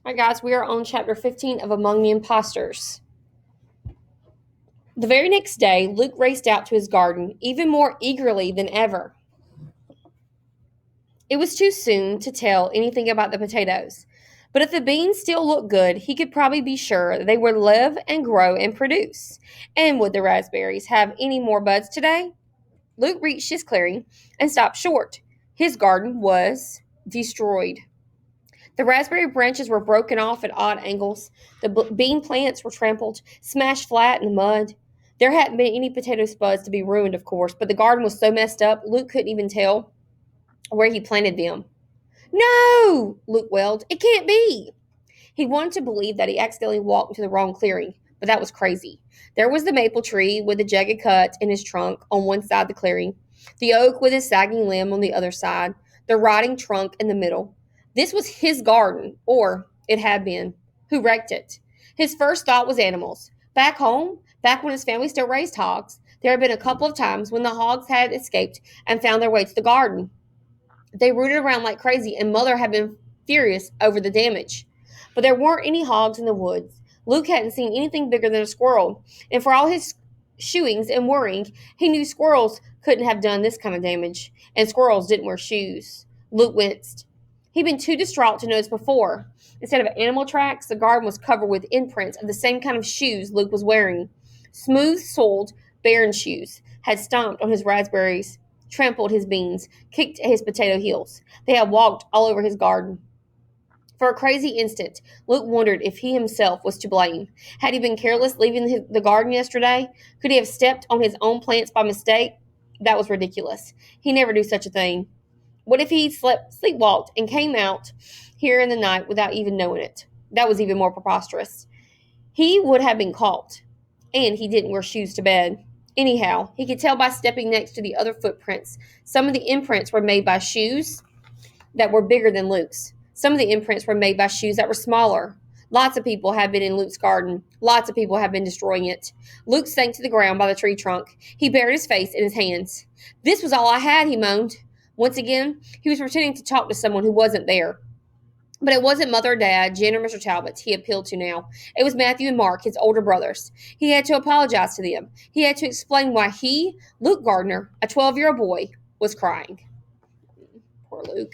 All right, guys, we are on chapter 15 of Among the Impostors. The very next day, Luke raced out to his garden, even more eagerly than ever. It was too soon to tell anything about the potatoes, but if the beans still looked good, he could probably be sure that they would live and grow and produce. And would the raspberries have any more buds today? Luke reached his clearing and stopped short. His garden was destroyed. The raspberry branches were broken off at odd angles. The bean plants were trampled, smashed flat in the mud. There hadn't been any potato spuds to be ruined, of course, but the garden was so messed up, Luke couldn't even tell where he planted them. No! Luke wailed. It can't be! He wanted to believe that he accidentally walked into the wrong clearing, but that was crazy. There was the maple tree with the jagged cut in his trunk on one side of the clearing, the oak with its sagging limb on the other side, the rotting trunk in the middle. This was his garden, or it had been. Who wrecked it? His first thought was animals. Back home, back when his family still raised hogs, there had been a couple of times when the hogs had escaped and found their way to the garden. They rooted around like crazy, and Mother had been furious over the damage. But there weren't any hogs in the woods. Luke hadn't seen anything bigger than a squirrel, and for all his shooings and worrying, he knew squirrels couldn't have done this kind of damage, and squirrels didn't wear shoes. Luke winced. He'd been too distraught to notice before. Instead of animal tracks, the garden was covered with imprints of the same kind of shoes Luke was wearing. Smooth-soled, barren shoes had stomped on his raspberries, trampled his beans, kicked at his potato heels. They had walked all over his garden. For a crazy instant, Luke wondered if he himself was to blame. Had he been careless leaving the garden yesterday? Could he have stepped on his own plants by mistake? That was ridiculous. He never do such a thing. What if he sleepwalked and came out here in the night without even knowing it? That was even more preposterous. He would have been caught. And he didn't wear shoes to bed. Anyhow, he could tell by stepping next to the other footprints. Some of the imprints were made by shoes that were bigger than Luke's. Some of the imprints were made by shoes that were smaller. Lots of people have been in Luke's garden. Lots of people have been destroying it. Luke sank to the ground by the tree trunk. He buried his face in his hands. This was all I had, he moaned. Once again, he was pretending to talk to someone who wasn't there. But it wasn't Mother or Dad, Jen or Mr. Talbot he appealed to now. It was Matthew and Mark, his older brothers. He had to apologize to them. He had to explain why he, Luke Gardner, a 12-year-old boy, was crying. Poor Luke.